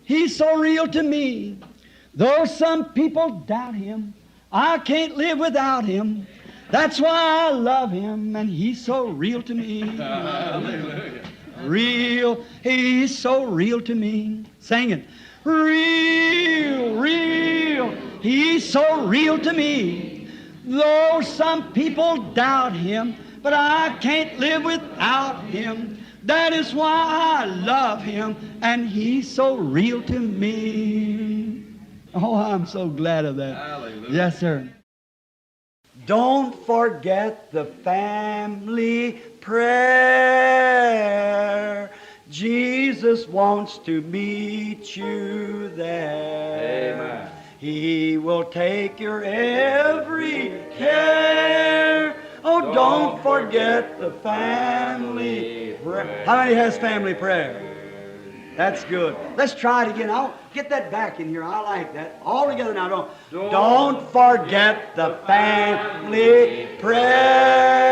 He's so real to me. Though some people doubt him, I can't live without him. That's why I love him, and he's so real to me. Hallelujah. Real, he's so real to me. Sing it. Real, real, he's so real to me. Though some people doubt him, but I can't live without him. That is why I love him, and he's so real to me. Oh, I'm so glad of that. Hallelujah. Yes, sir. Don't forget the family prayer. Jesus wants to meet you there. Amen. He will take your every care. Oh, don't forget the family prayer. How many has family prayer? That's good. Let's try it again. I'll get that back in here. I like that. All together now. Don't forget the family prayer.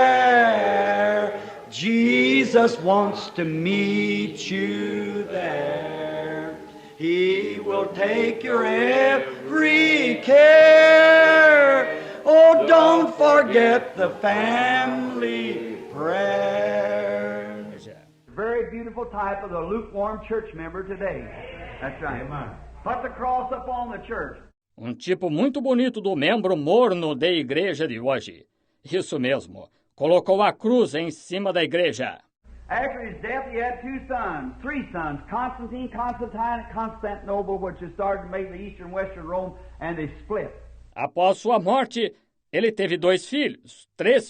Jesus wants to meet you there. He will take your every care. Oh, don't forget the family prayer. Very beautiful type of the lukewarm church member today. That's right. Put the cross up on the church. Tipo muito bonito do membro morno da igreja de hoje. Isso mesmo. Colocou a cruz em cima da igreja. After his death, he had three sons, Constantine, Constantine, and Constantinople, which has started to make the eastern and western Rome, and they split. Após sua morte, ele teve três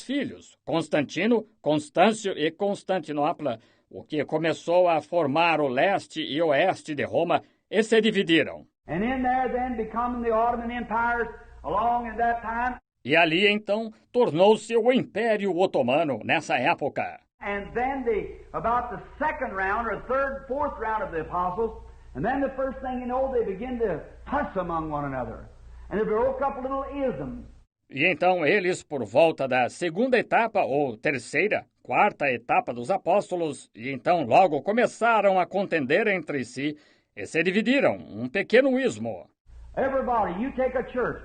filhos, Constantino, Constâncio e Constantinopla, o que começou a formar o leste e oeste de Roma, e se dividiram. And in there then becoming the Ottoman empires along at that time. E ali então tornou-se o Império Otomano nessa época. And then about the second round or third, fourth round of the apostles, and then the first thing you know, they begin to fuss among one another, and they broke up little isms. E então eles, por volta da segunda etapa ou terceira, quarta etapa dos apóstolos, e então logo começaram a contender entre si e se dividiram, um pequeno ismo. Everybody, you take a church.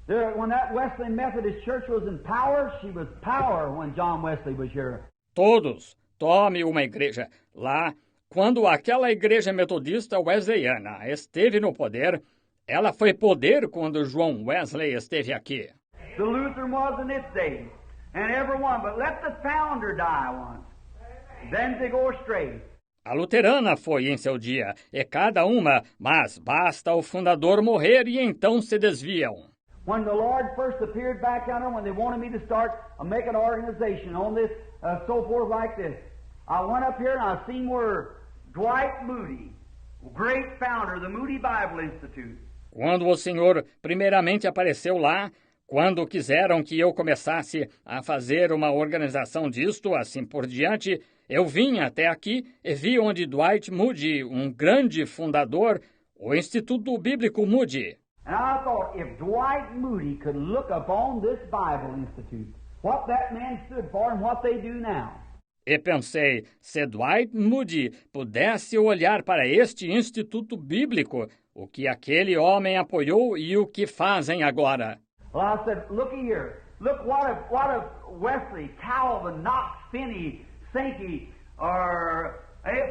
When that Wesleyan Methodist Church was in power, she was power when John Wesley was here. Todos, tome uma igreja. Lá, quando aquela igreja metodista wesleyana esteve no poder, ela foi poder quando João Wesley esteve aqui. The Lutheran was in its day, and everyone, but let the founder die once, then they go astray. A luterana foi em seu dia, e cada uma, mas basta o fundador morrer e então se desviam. When the Lord first appeared back on them, when they wanted me to start make an organization on this, so forth like this, I went up here and I seen where Dwight Moody, great founder of the Moody Bible Institute. Quando o Senhor primeiramente apareceu lá, quando quiseram que eu começasse a fazer uma organização disto, assim por diante, eu vim até aqui e vi onde Dwight Moody, um grande fundador, o Instituto Bíblico Moody. And I thought, if Dwight Moody could look upon this Bible Institute, what that man stood for and what they do now. E pensei, se Dwight Moody pudesse olhar para este Instituto Bíblico, o que aquele homem apoiou e o que fazem agora. Well, I said, looky here. Look what if Wesley, Calvin, Knox, Finney, Sankey, or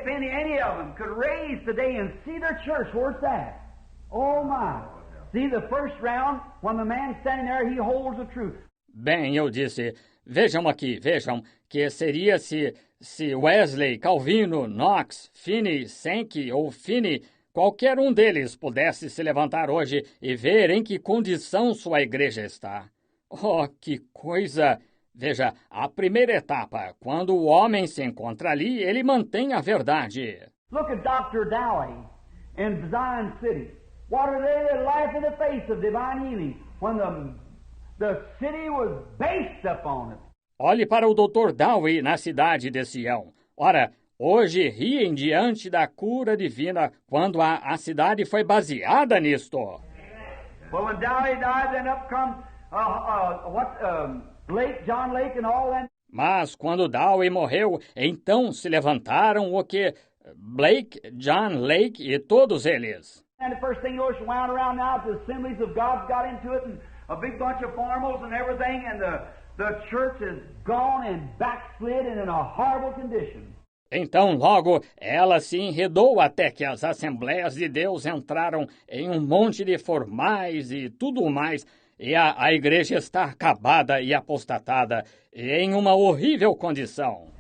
Finney, any of them could raise today and see their church where it's at. Oh my. See the first round, when the man standing there, he holds the truth. Bem, eu disse, vejam aqui, vejam, que seria se Wesley, Calvino, Knox, Finney, Sankey ou Finney, qualquer um deles pudesse se levantar hoje e ver em que condição sua igreja está. Oh, que coisa! Veja, a primeira etapa, quando o homem se encontra ali, ele mantém a verdade. Look at Dr. Dowie in Zion City. What are they that laugh in the face of divine healing when the city was based upon it? Olhe para o Dr. Dowie na cidade de Sião. Ora, hoje riem diante da cura divina quando a cidade foi baseada nisto. Well, when Dowie died, then up come Lake, John Lake and all that. Mas quando Dowie morreu, então se levantaram o que Blake, John Lake e todos eles. And the first thing you know, it's wound around now, the Assemblies of God's got into it, and a big bunch of formals and everything, and the church is gone and backslid and in a horrible condition. Então, logo, ela se enredou até que as Assembleias de Deus entraram em um monte de formais e tudo mais, e a igreja está acabada e apostatada, e em uma horrível condição.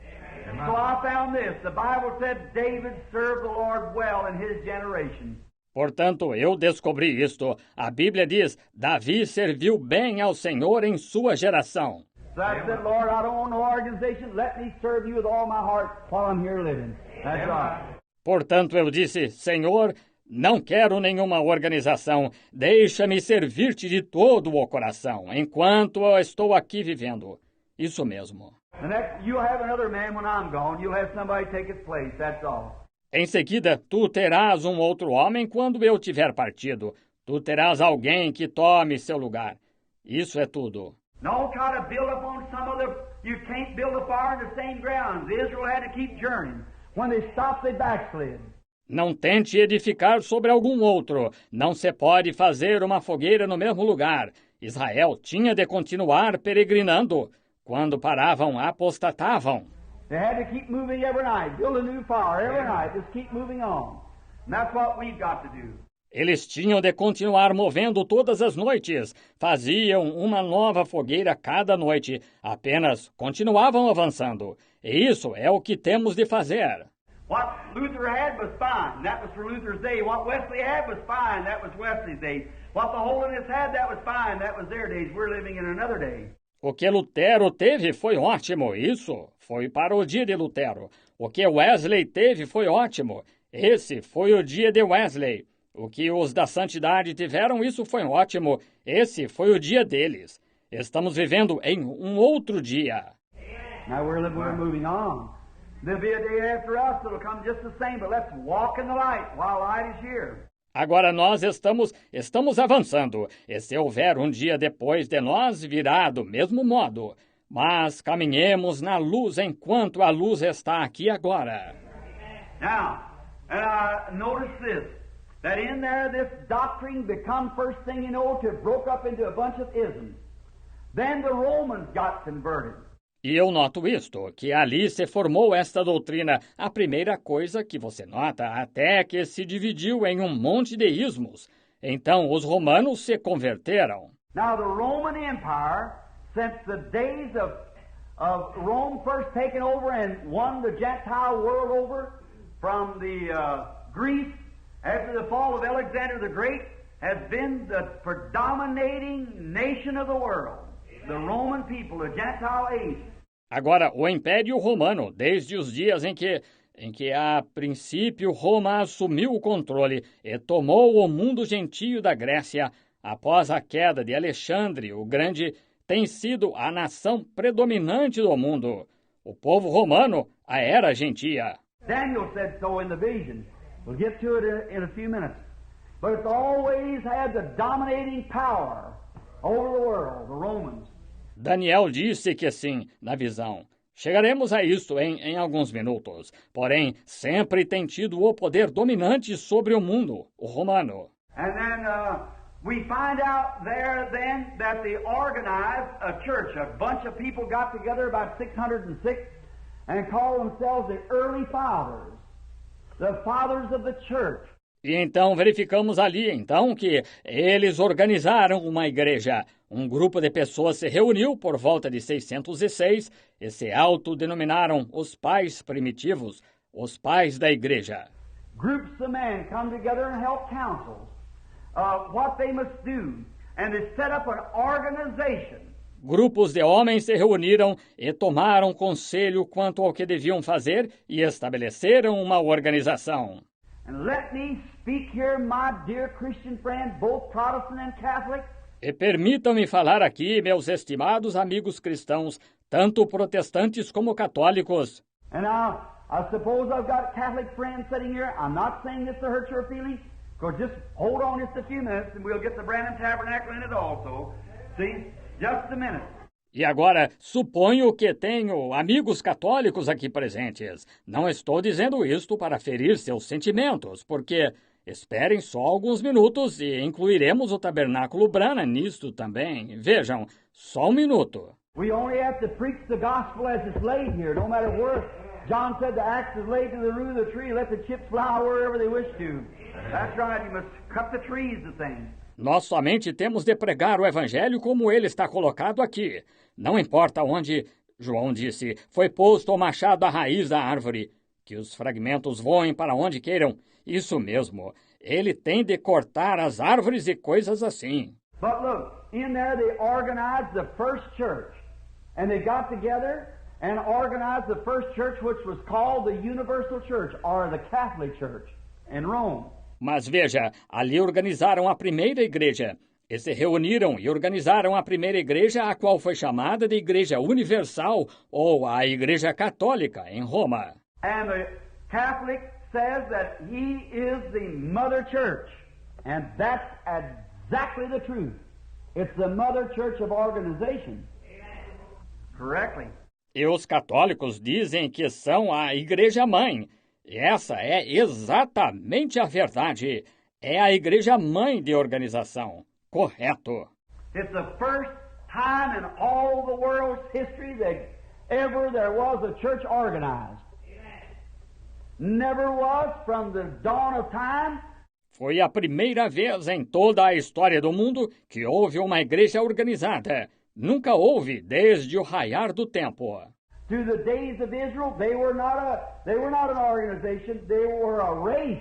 So I found this. The Bible said David served the Lord well in his generation. Portanto, eu descobri isto. A Bíblia diz, Davi serviu bem ao Senhor em sua geração. So I said, Lord, I don't want no organization. Let me serve you with all my heart while I'm here living. That's right. Portanto, eu disse, Senhor, não quero nenhuma organização. Deixa-me servir-te de todo o coração, enquanto eu estou aqui vivendo. Isso mesmo. The next, you'll have another man when I'm gone. You'll have somebody take his place. That's all. Em seguida, tu terás um outro homem quando eu tiver partido. Tu terás alguém que tome seu lugar. Isso é tudo. Don't try to build up on some other. You can't build a fire in the same grounds. Israel had to keep journeying. When they stopped, they backslid. Não tente edificar sobre algum outro. Não se pode fazer uma fogueira no mesmo lugar. Israel tinha de continuar peregrinando. Quando paravam, apostatavam. They had to keep moving every night, build a new fire every night, just keep moving on. And that's what we've got to do. Eles tinham de continuar movendo todas as noites. Faziam uma nova fogueira cada noite. Apenas continuavam avançando. E isso é o que temos de fazer. What Luther had was fine. That was for Luther's day. What Wesley had was fine. That was Wesley's day. What the Holiness had, that was fine. That was their days. We're living in another day. O que Lutero teve foi ótimo. Isso foi para o dia de Lutero. O que Wesley teve foi ótimo. Esse foi o dia de Wesley. O que os da santidade tiveram, isso foi ótimo. Esse foi o dia deles. Estamos vivendo em um outro dia. Now we're moving on. There'll be a day after us that'll come just the same, but let's walk in the light while light is here. Agora nós estamos avançando. E se houver um dia depois de nós, virá do mesmo modo. Mas caminhemos na luz enquanto a luz está aqui agora. Now, notice this, that in there this doctrine become first thing you know to broke up into a bunch of isms. Then the Romans got converted. E eu noto isto, que ali se formou esta doutrina, a primeira coisa que você nota, até que se dividiu em um monte de ismos. Então os romanos se converteram. Now the Roman Empire, since the days of Rome first taking over and won the Gentile world over from the Greece after the fall of Alexander the Great, has been the predominating nation of the world. The Roman people, the Gentile age. Agora, o Império Romano, desde os dias em que a princípio Roma assumiu o controle e tomou o mundo gentio da Grécia, após a queda de Alexandre o Grande, tem sido a nação predominante do mundo. O povo romano, a era gentia. Daniel said so in the vision. We'll get to it in a few minutes. But it's always had the dominating power over the world, the Romans. Daniel disse que sim, na visão. Chegaremos a isso em alguns minutos. Porém, sempre tem tido o poder dominante sobre o mundo, o romano. And then we find out there then that they organized a church. A bunch of people got together about 606 and called themselves the early fathers, the fathers of the church. E então verificamos ali, que eles organizaram uma igreja. Um grupo de pessoas se reuniu por volta de 606 e se autodenominaram os pais primitivos, os pais da igreja. Groups of men come together and held councils what they must do, and they set up an organization. Grupos de homens se reuniram e tomaram conselho quanto ao que deviam fazer e estabeleceram uma organização. And let me speak here, my dear Christian friend, both Protestant and Catholic. E permitam-me falar aqui, meus estimados amigos cristãos, tanto protestantes como católicos. And now, I suppose I've got Catholic friends sitting here. I'm not saying this to hurt your feelings, because just hold on just a few minutes and we'll get the Branham Tabernacle in it also. See? Just a minute. E agora, suponho que tenho amigos católicos aqui presentes. Não estou dizendo isto para ferir seus sentimentos, porque esperem só alguns minutos e incluiremos o Tabernáculo Branham nisto também. Vejam, só um minuto. We only have to preach the gospel as it's laid here, no matter where. John said the axe is laid to the root of the tree, let the chips fly wherever they wish to. That's right, you must cut the trees to things. Nós somente temos de pregar o Evangelho como ele está colocado aqui. Não importa onde, João disse, foi posto o machado à raiz da árvore. Que os fragmentos voem para onde queiram. Isso mesmo. Ele tem de cortar as árvores e coisas assim. But look, in there they organized the first church. And they got together and organized the first church, which was called the Universal Church, or the Catholic Church, in Rome. Mas veja, ali organizaram a primeira igreja. E se reuniram e organizaram a primeira igreja, a qual foi chamada de Igreja Universal, ou a Igreja Católica, em Roma. And the Catholic says that he is the mother church. And that's exactly the truth. It's the mother church of organization. Correctly. E os católicos dizem que são a Igreja-mãe. E essa é exatamente a verdade. É a Igreja-mãe de organização. Correto. It's the first time in all the world's history that ever there was a church organized. Never was from the dawn of time. Foi a primeira vez em toda a história do mundo que houve uma igreja organizada. Nunca houve desde o raiar do tempo. Through the days of Israel, they were not an organization, they were a race.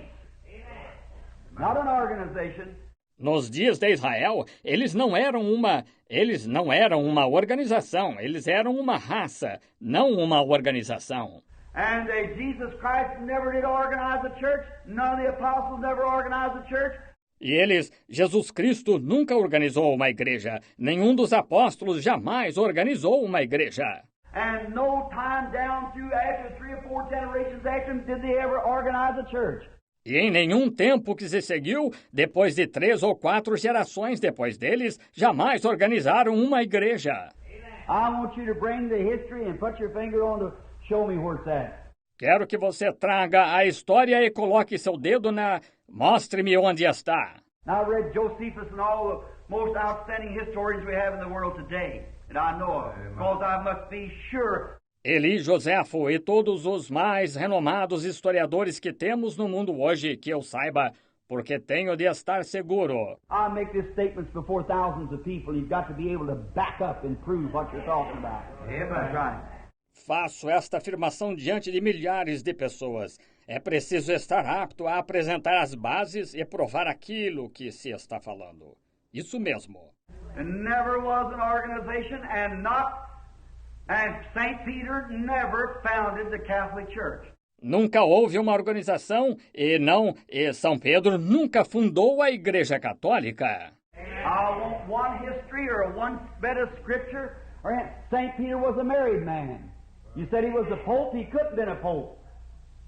Not an organization. Nos dias de Israel, eles não eram uma organização, eles eram uma raça, não uma organização. And Jesus Christ never did organize a church. None of the apostles never organized a church. E Jesus Cristo nunca organizou uma igreja. Nenhum dos apóstolos jamais organizou uma igreja. And no time down through after 3 or 4 generations after him did they ever organize a church. E em nenhum tempo que se seguiu, depois de 3 ou 4 gerações depois deles, jamais organizaram uma igreja. I want you to bring the history and put your finger on the show me where it's at. Quero que você traga a história e coloque seu dedo na... Mostre-me onde está. Now, I read Josephus and all the most outstanding historians we have in the world today, that I know of, because I must be sure. Eli Joséfo e todos os mais renomados historiadores que temos no mundo hoje, que eu saiba, porque tenho de estar seguro. I make these statements before thousands of people. You've got to be able to back up and prove what you're talking about. Yeah, that's right. Faço esta afirmação diante de milhares de pessoas. É preciso estar apto a apresentar as bases e provar aquilo que se está falando. Isso mesmo. There never was an organization and St. Peter never founded the Catholic Church. Nunca houve uma organização e São Pedro nunca fundou a Igreja Católica. I want one history or one bit of scripture. St. Peter was a married man. You said he was a pope, he couldn't have been a pope.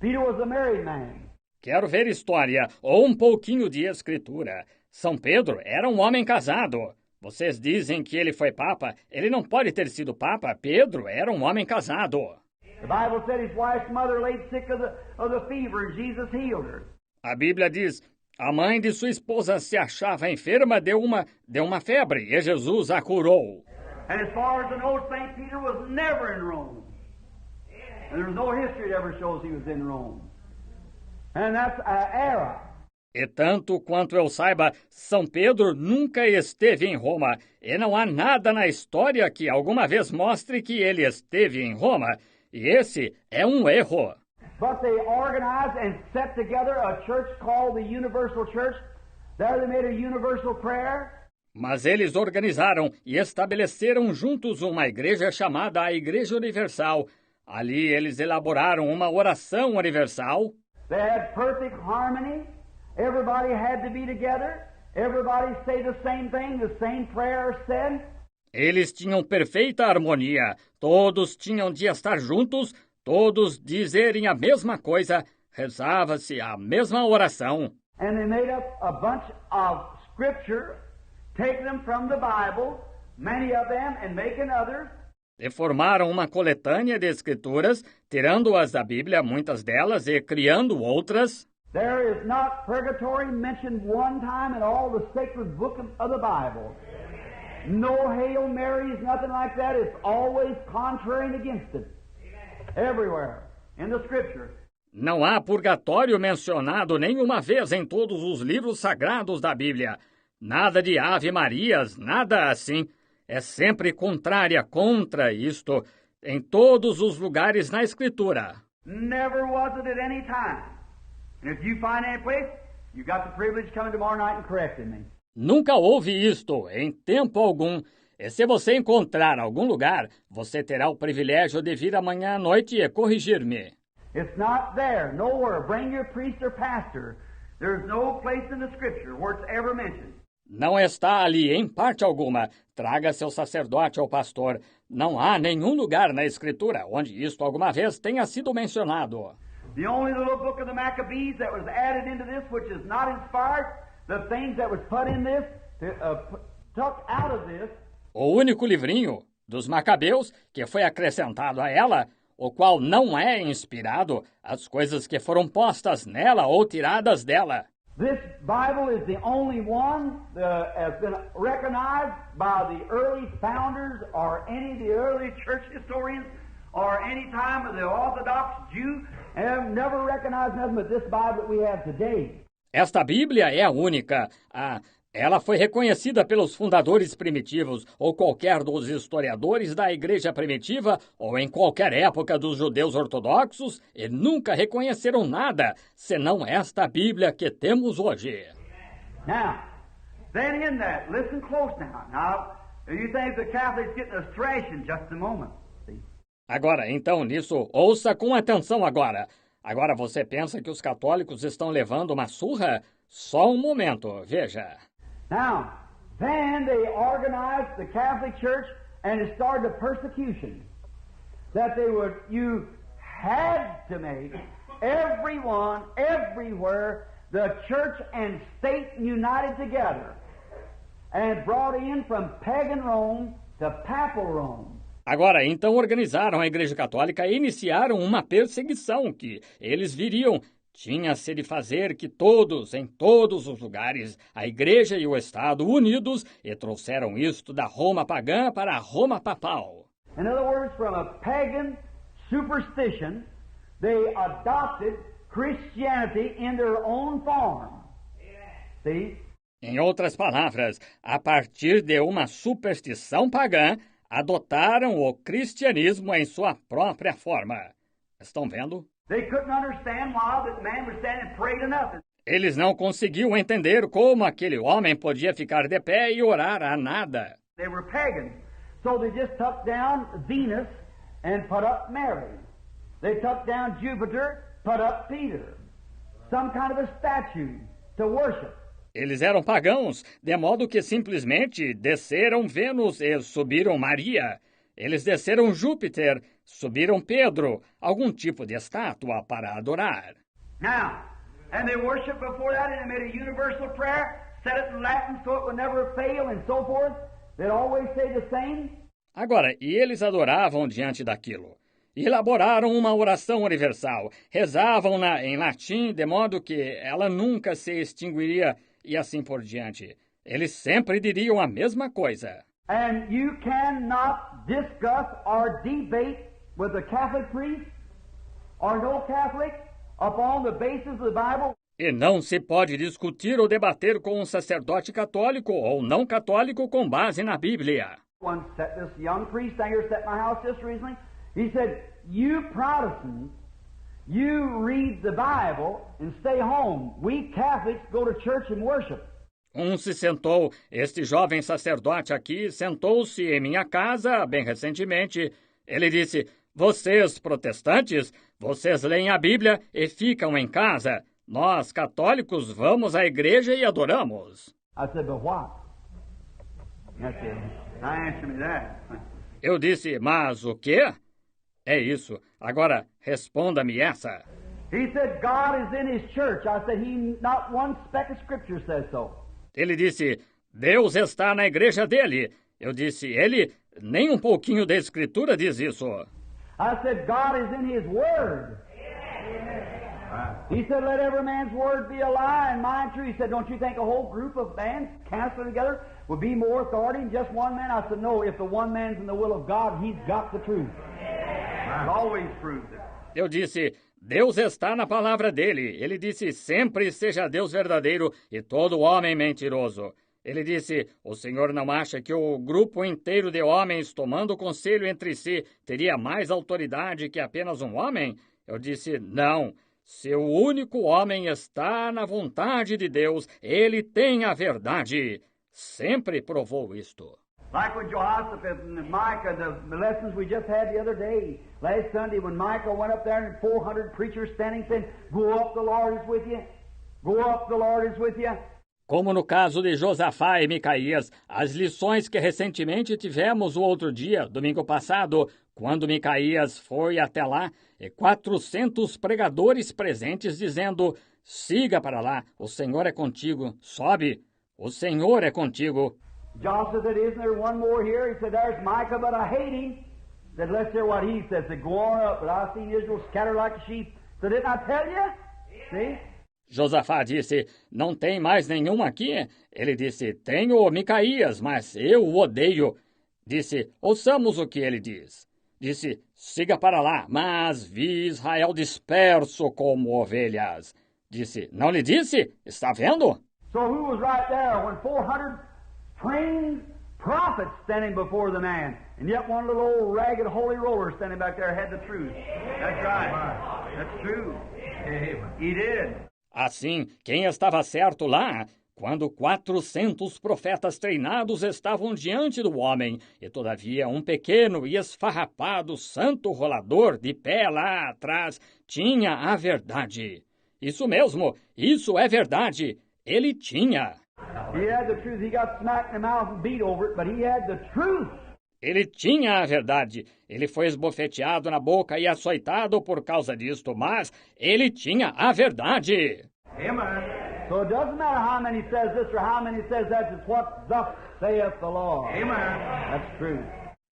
Peter was a married man. Quero ver história ou um pouquinho de escritura. São Pedro era um homem casado. Vocês dizem que ele foi papa. Ele não pode ter sido papa. Pedro era um homem casado. The Bible said his wife's mother laid sick of the fever and Jesus healed her. A Bíblia diz, a mãe de sua esposa se achava enferma, deu uma febre e Jesus a curou. And as far as I know, St. Peter was never in Rome. And there's no history that ever shows he was in Rome. And that's an era. E tanto quanto eu saiba, São Pedro nunca esteve em Roma. E não há nada na história que alguma vez mostre que ele esteve em Roma. E esse é um erro. But they organized and set together a church called the Universal Church. There they made a universal prayer. Mas eles organizaram e estabeleceram juntos uma igreja chamada a Igreja Universal. Ali eles elaboraram uma oração universal. They had perfect harmony. Everybody had to be together. Everybody say the same thing, the same prayer said. Eles tinham perfeita harmonia. Todos tinham de estar juntos, todos dizerem a mesma coisa. Rezava-se a mesma oração. And they made up a bunch of scripture, taking them from the Bible, many of them, and making others. E formaram uma coletânea de escrituras, tirando-as da Bíblia, muitas delas, e criando outras. There is not purgatory mentioned one time in all the sacred book of the Bible. No Hail Marys, nothing like that. It's always contrary and against it. Everywhere in the Scripture. Não há purgatório mencionado nenhuma vez em todos os livros sagrados da Bíblia. Nada de Ave Marias, nada assim. É sempre contrária contra isto em todos os lugares na Escritura. Never was it at any time. And if you find any place, you got the privilege coming tomorrow night and correcting me. Nunca houve isto em tempo algum. E se você encontrar algum lugar, você terá o privilégio de vir amanhã à noite e corrigir-me. It's not there, nowhere. Bring your priest or pastor. There's no place in the Scripture where it's ever mentioned. Não está ali em parte alguma. Traga seu sacerdote ou pastor. Não há nenhum lugar na Escritura onde isto alguma vez tenha sido mencionado. The only little book of the Maccabees that was added into this, which is not inspired, the things that was put in this, took out of this. O único livrinho dos Macabeus que foi acrescentado a ela, o qual não é inspirado, as coisas que foram postas nela ou tiradas dela. This Bible is the only one that has been recognized by the early founders or any of the early church historians or any time of the Orthodox Jew, and have never recognized nothing but this Bible that we have today. Esta Bíblia é a única. Ela foi reconhecida pelos fundadores primitivos ou qualquer dos historiadores da Igreja Primitiva ou em qualquer época dos judeus ortodoxos e nunca reconheceram nada senão esta Bíblia que temos hoje. Now, then in that, listen close now. Now, you think the Catholics getting us thrashing just a moment. See? Agora, então, nisso, ouça com atenção agora. Agora você pensa que os católicos estão levando uma surra? Só um momento, veja. Now, then they organized the Catholic Church and it started the persecution that you had to make everyone, everywhere, the church and state united together and brought in from pagan Rome to papal Rome. Agora, então organizaram a Igreja Católica e iniciaram uma perseguição que eles viriam. Tinha-se de fazer que todos, em todos os lugares, a Igreja e o Estado unidos e trouxeram isto da Roma pagã para a Roma papal. In other words, from a pagan superstition, they adopted Christianity in their own form. See? Em outras palavras, a partir de uma superstição pagã, adotaram o cristianismo em sua própria forma. Estão vendo? They couldn't understand why that man was standing and prayed to nothing. Eles não conseguiam entender como aquele homem podia ficar de pé e orar a nada. They were pagan. So they just took down Venus and put up Mary. They took down Jupiter, put up Peter. Some kind of a statue to worship. Eles eram pagãos, de modo que simplesmente desceram Vênus e subiram Maria. Eles desceram Júpiter, subiram Pedro, algum tipo de estátua para adorar. Now, and they worshiped before that and they made a universal prayer, said it in Latin so it would never fail and so forth. They'd always say the same. Agora, e eles adoravam diante daquilo. Elaboraram uma oração universal, rezavam-na em latim, de modo que ela nunca se extinguiria e assim por diante. Eles sempre diriam a mesma coisa. And you cannot discuss or debate with a Catholic priest or no Catholic upon the basis of the Bible. E não se pode discutir ou debater com um sacerdote católico ou não católico com base na Bíblia. One set this young priest down here set my house just recently. He said, "You Protestants, you read the Bible and stay home. We Catholics go to church and worship." Se sentou, este jovem sacerdote aqui sentou-se em minha casa bem recentemente. Ele disse, vocês protestantes, vocês leem a Bíblia e ficam em casa. Nós, católicos, vamos à igreja e adoramos. I said, "But what?" That's it. Now answer me that. Eu disse, mas o quê? É isso. Agora, responda-me essa. He said, "God is in His church." I said, not one speck of Scripture says so." Ele disse, Deus está na igreja dele. Eu disse, ele nem um pouquinho da Escritura diz isso. I said, God is in His Word. He said, let every man's word be a lie and mine true. He said, don't you think a whole group of men counseling together would be more authority than just one man? I said, no, if the one man's in the will of God, he's got the truth. It always proves it. Eu disse, Deus está na palavra dele. Ele disse, sempre seja Deus verdadeiro e todo homem mentiroso. Ele disse, o Senhor não acha que o grupo inteiro de homens tomando conselho entre si teria mais autoridade que apenas um homem? Eu disse, não. Se o único homem está na vontade de Deus, ele tem a verdade. Sempre provou isto. Like with Jehoshaphat and Micah, the lessons we just had the other day, last Sunday, when Micah went up there and 400 preachers standing saying, go up, the Lord is with you. Go up, the Lord is with you. Como no caso de Josafá e Micaías, as lições que recentemente tivemos o outro dia, domingo passado, quando Micaías foi até lá, e 400 pregadores presentes dizendo, siga para lá, o Senhor é contigo, sobe, o Senhor é contigo. Joshua said, isn't there one more here? He said, there's Micah, but I hate him. He said, let's hear what he says. He said, go on up, but I've seen Israel scattered like a sheep. So didn't I tell you? See? Josafá disse, não tem mais nenhum aqui? Ele disse, tenho Micaías, mas eu o odeio. Disse, ouçamos o que ele diz. Disse, siga para lá, mas vi Israel disperso como ovelhas. Disse, não lhe disse? Está vendo? So who was right there when 400 trained prophets standing before the man, and yet one little old ragged holy roller standing back there had the truth? That's right. That's true. He did. Assim, quem estava certo lá, quando 400 profetas treinados estavam diante do homem, e todavia um pequeno e esfarrapado santo rolador de pé lá atrás tinha a verdade. Isso mesmo, isso é verdade. Ele tinha. He had the truth. He got smacked in the mouth and beat over it, but he had the truth. Ele tinha a verdade. Ele foi esbofeteado na boca e açoitado por causa disto, mas ele tinha a verdade. Amen. So it doesn't matter how many says this or how many says that. It's what thus saith the Lord. Amen. That's true.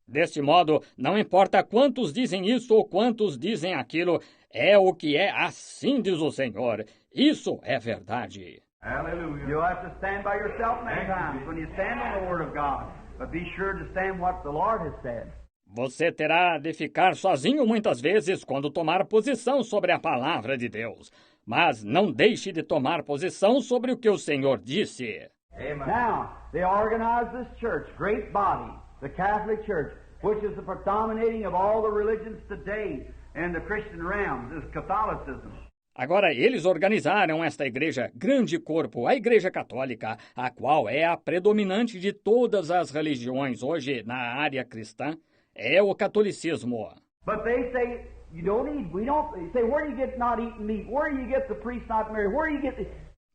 Deste modo, não importa quantos dizem isso ou quantos dizem aquilo, é o que é, assim diz o Senhor. Isso é verdade. Hallelujah. You'll have to stand by yourself many times when you stand on the Word of God. But be sure to stand what the Lord has said. Você terá de ficar sozinho muitas vezes quando tomar posição sobre a palavra de Deus. Mas não deixe de tomar posição sobre o que o Senhor disse. Amen. Now, they organized this church, great body, the Catholic Church, which is the predominating of all the religions today in the Christian realm, is Catholicism. Agora, eles organizaram esta igreja, grande corpo, a Igreja Católica, a qual é a predominante de todas as religiões hoje na área cristã, é o catolicismo. But they say, you don't eat, we don't, they say, where do you get not eating meat? Where do you get the priest not married? Where do you get the...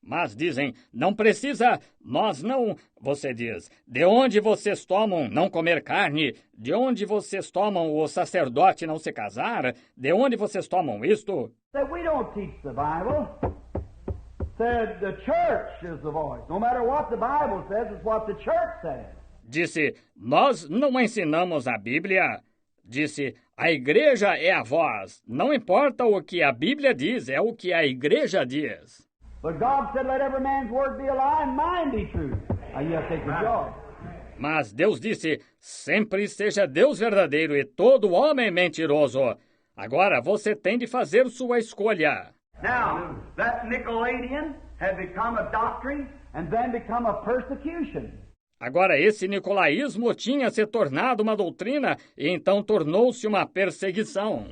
Mas dizem, não precisa, nós não... Você diz, de onde vocês tomam não comer carne? De onde vocês tomam o sacerdote não se casar? De onde vocês tomam isto? Said, we don't teach the Bible. Said, the church is the voice. No matter what the Bible says, it's what the church says. Disse, nós não ensinamos a Bíblia. Disse, a igreja é a voz. Não importa o que a Bíblia diz, é o que a igreja diz. But God said, let every man's word be a lie and mine be true. Now you have to take the joy. Mas Deus disse, sempre seja Deus verdadeiro e todo homem mentiroso. Agora você tem de fazer sua escolha. Now, that Nicolaitan had become a doctrine and then become a persecution. Agora esse nicolaísmo tinha se tornado uma doutrina e então tornou-se uma perseguição.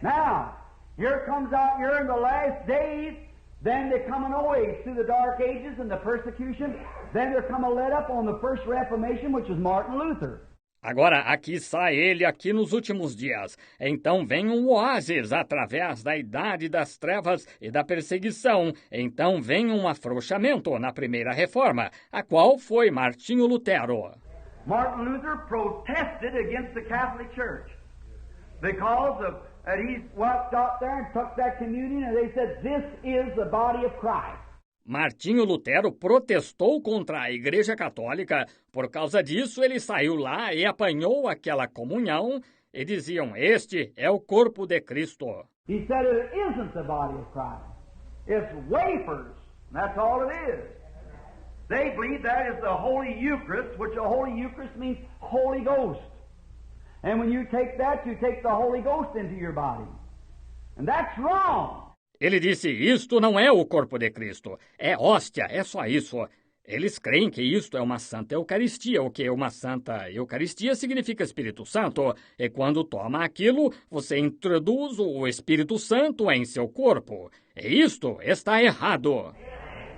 Now, here comes out, you're in the last days, then they come an age through the dark ages and the persecution, then there come a let up on the first Reformation, which is Martin Luther. Agora aqui sai ele aqui nos últimos dias. Então vem um oásis através da idade das trevas e da perseguição. Então vem um afrouxamento na primeira reforma, a qual foi Martinho Lutero. Martin Luther protested against the Catholic Church because of that he walked out there and took that communion and they said, this is the body of Christ. Martinho Lutero protestou contra a Igreja Católica. Por causa disso, ele saiu lá e apanhou aquela comunhão e diziam: este é o corpo de Cristo. He said it isn't the body of Christ. It's wafers. That's all it is. They believe that is the Holy Eucharist, which the Holy Eucharist means Holy Ghost. And when you take that, you take the Holy Ghost into your body. And that's wrong. Ele disse: isto não é o corpo de Cristo, é hóstia, é só isso. Eles creem que isto é uma santa Eucaristia, o que uma santa Eucaristia significa Espírito Santo, e quando toma aquilo, você introduz o Espírito Santo em seu corpo. E isto está errado.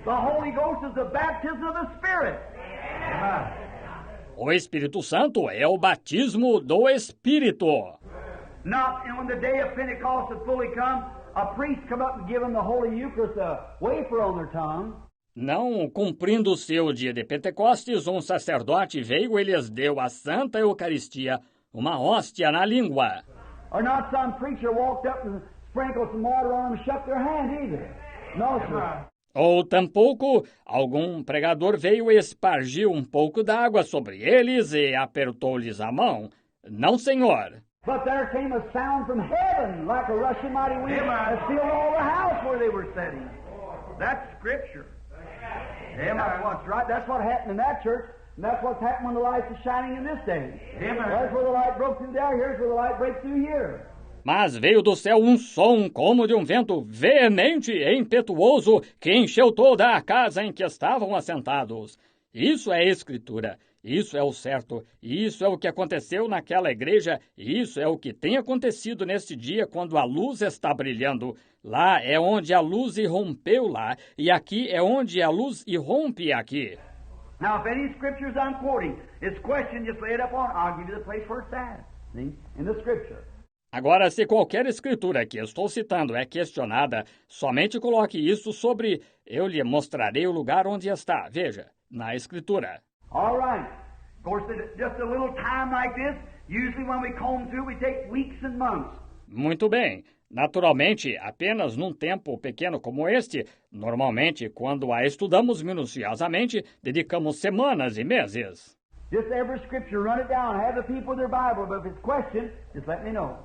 The Holy Ghost is the baptism of the Spirit. O Espírito Santo é o batismo do Espírito. Not when the day of Pentecost had fully come, a priest come up and give them the Holy Eucharist, a wafer on their tongue. Não cumprindo o seu dia de Pentecostes, um sacerdote veio e lhes deu a Santa Eucaristia, uma hóstia na língua. Or not some preacher walked up and sprinkled some water on them and shook their hand either. No, sir. Ou tampouco algum pregador veio e espargiu um pouco d'água sobre eles e apertou-lhes a mão. Não, senhor. But there came a sound from heaven like a rushing mighty wind that filled all the house where they were sitting. That's Scripture. That's what's right. That's what happened in that church, and that's what's happened when the light is shining in this day. That's where the light broke through there. Here's where the light breaks through here. Mas veio do céu um som como de um vento veemente e impetuoso que encheu toda a casa em que estavam assentados. Isso é Escritura, isso é o certo, isso é o que aconteceu naquela igreja, e isso é o que tem acontecido neste dia quando a luz está brilhando. Lá é onde a luz irrompeu lá, e aqui é onde a luz irrompe aqui. Now, if any scriptures I'm quoting is questioned, just lay it up on. I'll give you the place where it's at. See? In the Scripture. Agora, se qualquer escritura que estou citando é questionada, somente coloque isso sobre... Eu lhe mostrarei o lugar onde está. Veja, na Escritura. All right. Of course, just a little time like this, usually when we comb through, we take weeks and months. Muito bem. Naturalmente, apenas num tempo pequeno como este, normalmente, quando a estudamos minuciosamente, dedicamos semanas e meses. Just every scripture, run it down, have the people with their Bible, but if it's questioned, just let me know.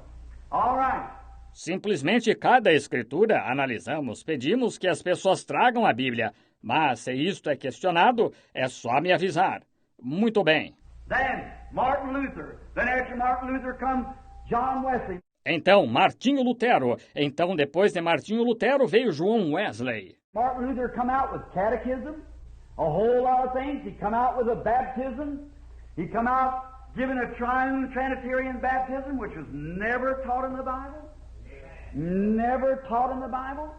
All right. Simplesmente cada escritura analisamos, pedimos que as pessoas tragam a Bíblia, mas se isto é questionado, é só me avisar. Muito bem. Then, Martin Luther. Then after Martin Luther comes John Wesley. Então, Martinho Lutero. Então, depois de Martinho Lutero, veio João Wesley. Martin Luther come out with catechism, a whole lot of things. He come out with a baptism. He come out giving a triune Trinitarian baptism, which was never taught in the Bible. Never taught in the Bible.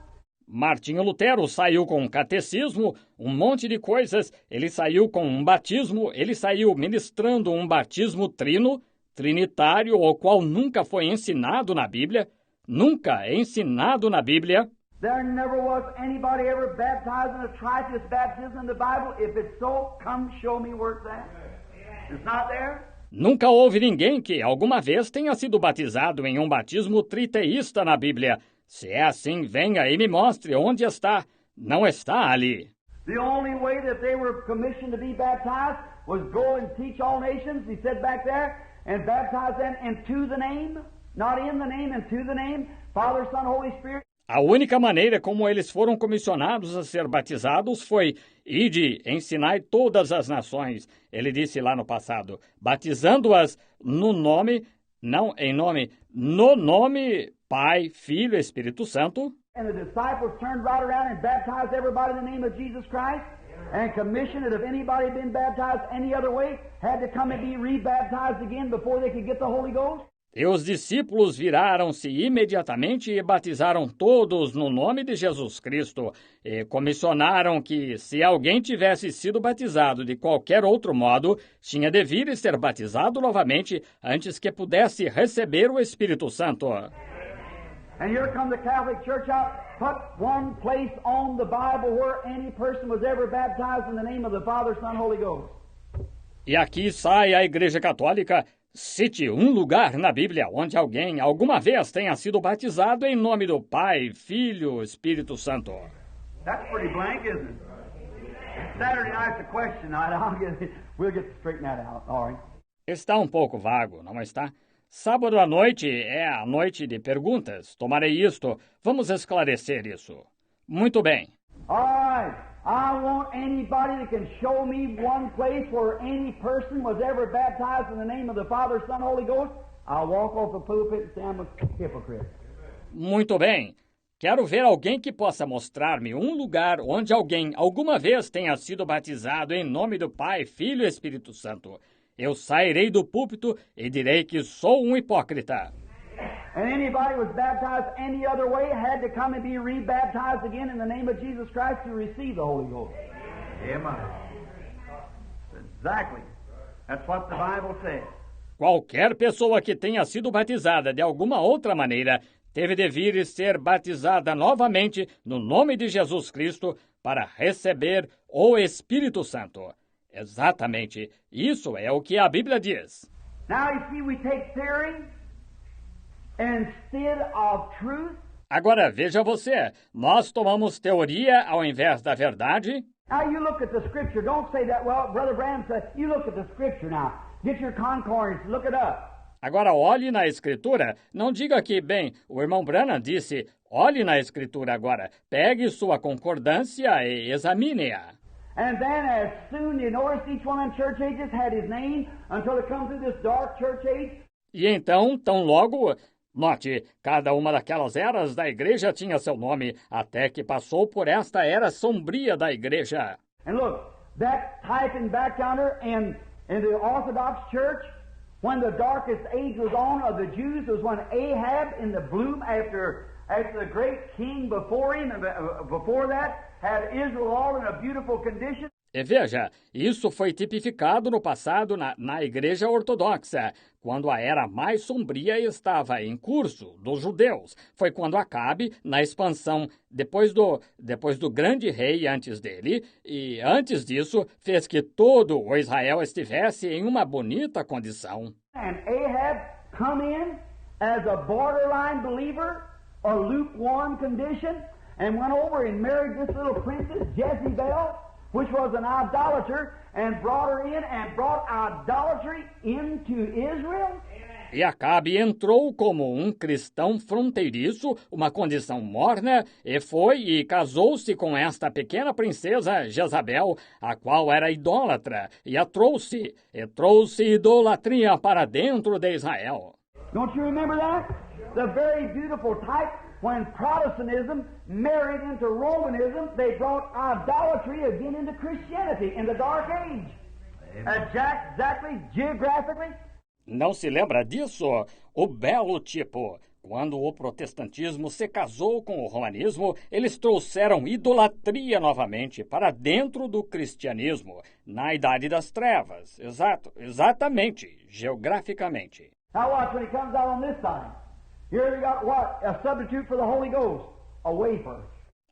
Martinho Lutero saiu com um catecismo, um monte de coisas. Ele saiu com um batismo, ele saiu ministrando um batismo trinitário, o qual nunca foi ensinado na Bíblia. Nunca é ensinado na Bíblia. There never was anybody ever baptized in a tritheist baptism in the Bible. If it's so, come show me where it's at. It's not there. Nunca houve ninguém que alguma vez tenha sido batizado em um batismo triteísta na Bíblia. Se é assim, venha e me mostre onde está. Não está ali. The only way that they were commissioned to be baptized was go and teach all nations, he said back there, and baptize them into the name, not in the name, into the name, Father, Son, Holy Spirit. A única maneira como eles foram comissionados a ser batizados foi: ide, ensinai todas as nações. Ele disse lá no passado, batizando-as no nome, não em nome, no nome Pai, Filho e Espírito Santo. And the disciples turned right around and baptized everybody in the name of Jesus Christ and commissioned that if anybody had been baptized any other way, had to come and be rebaptized again before they could get the Holy Ghost. E os discípulos viraram-se imediatamente e batizaram todos no nome de Jesus Cristo e comissionaram que, se alguém tivesse sido batizado de qualquer outro modo, tinha de vir e ser batizado novamente antes que pudesse receber o Espírito Santo. And here come the Catholic Church out, put one place on the Bible where any person was ever baptized in the name of the Father, Son, Holy Ghost. E aqui sai a Igreja Católica. Cite um lugar na Bíblia onde alguém alguma vez tenha sido batizado em nome do Pai, Filho, Espírito Santo. That's pretty blank, isn't it? Saturday night's a question night. We'll get to straighten that out. All right. Está um pouco vago, não está? Sábado à noite é a noite de perguntas. Tomarei isto. Vamos esclarecer isso. Muito bem. All right. I want anybody that can show me one place where any person was ever baptized in the name of the Father, Son, Holy Ghost. I'll walk off the pulpit and say I'm a hypocrite. Muito bem. Quero ver alguém que possa mostrar-me um lugar onde alguém alguma vez tenha sido batizado em nome do Pai, Filho e Espírito Santo. Eu sairei do púlpito e direi que sou um hipócrita. And anybody who was baptized any other way had to come and be rebaptized again in the name of Jesus Christ to receive the Holy Ghost. Amen. Exactly. That's what the Bible says. Qualquer pessoa que tenha sido batizada de alguma outra maneira teve de vir e ser batizada novamente no nome de Jesus Cristo para receber o Espírito Santo. Exatamente. Isso é o que a Bíblia diz. Now you see we take theory instead of truth. Agora veja você, nós tomamos teoria ao invés da verdade. Now you look at the Scripture. Don't say that. Well, Brother Branham said, you look at the Scripture now. Get your concordance, look it up. Agora olhe na Escritura. Não diga que, bem, o irmão Branham disse, olhe na Escritura agora. Pegue sua concordância e examine-a. And then as soon, you notice each one of them church ages had his name until it comes through this dark church age. E então, tão logo, note, cada uma daquelas eras da igreja tinha seu nome, até que passou por esta era sombria da igreja. And look, that typing back yonder in the Orthodox Church, when the darkest age was on of the Jews, was when Ahab in the bloom after the great king before him, before that, had Israel all in a beautiful condition. E veja, isso foi tipificado no passado na Igreja Ortodoxa, quando a era mais sombria estava em curso dos judeus. Foi quando Acabe, na expansão, depois do grande rei antes dele, e antes disso, fez que todo o Israel estivesse em uma bonita condição. And Ahab come in as a borderline believer, a lukewarm condition, and went over and married this little princess, Jezebel, which was an idolater, and brought her in and brought idolatry into Israel. E Acabe entrou como um cristão fronteiriço, uma condição morna, e foi e casou-se com esta pequena princesa Jezabel, a qual era idólatra, e trouxe idolatria para dentro de Israel. Don't you remember that? The very beautiful type. When Protestantism married into Romanism, they brought idolatry again into Christianity in the Dark Age. Exactly, geographically. Não se lembra disso? O belo tipo. Quando o protestantismo se casou com o romanismo, eles trouxeram idolatria novamente para dentro do cristianismo, na Idade das Trevas. Exatamente, geograficamente. Now watch when he comes out on this side. Here we got what? A substitute for the Holy Ghost. A wafer.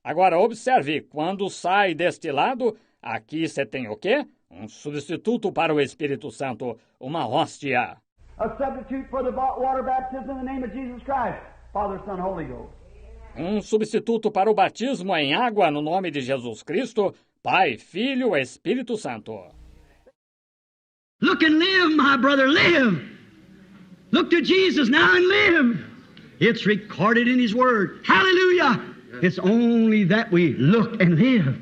Agora observe, quando sai deste lado, aqui você tem o quê? Um substituto para o Espírito Santo, uma hóstia. A substitute for the water baptism in the name of Jesus Christ. Father, Son, Holy Ghost. Um substituto para o batismo em água no nome de Jesus Cristo, Pai, Filho e Espírito Santo. Look and live, my brother, live. Look to Jesus now and live. It's recorded in His Word. Hallelujah! It's only that we look and live.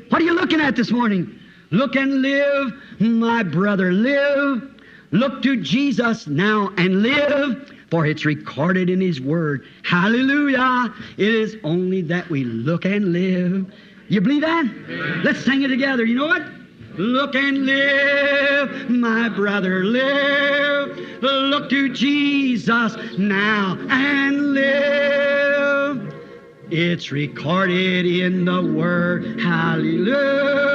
What are you looking at this morning? Look and live, my brother, live. Look to Jesus now and live, for it's recorded in His Word. Hallelujah! It is only that we look and live. You believe that? Amen. Let's sing it together. You know what? Look and live, my brother, live. Look to Jesus now and live. It's recorded in the Word. Hallelujah.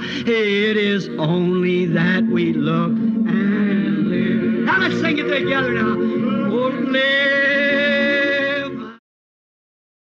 It is only that we look and live. Now let's sing it together now. Oh, live.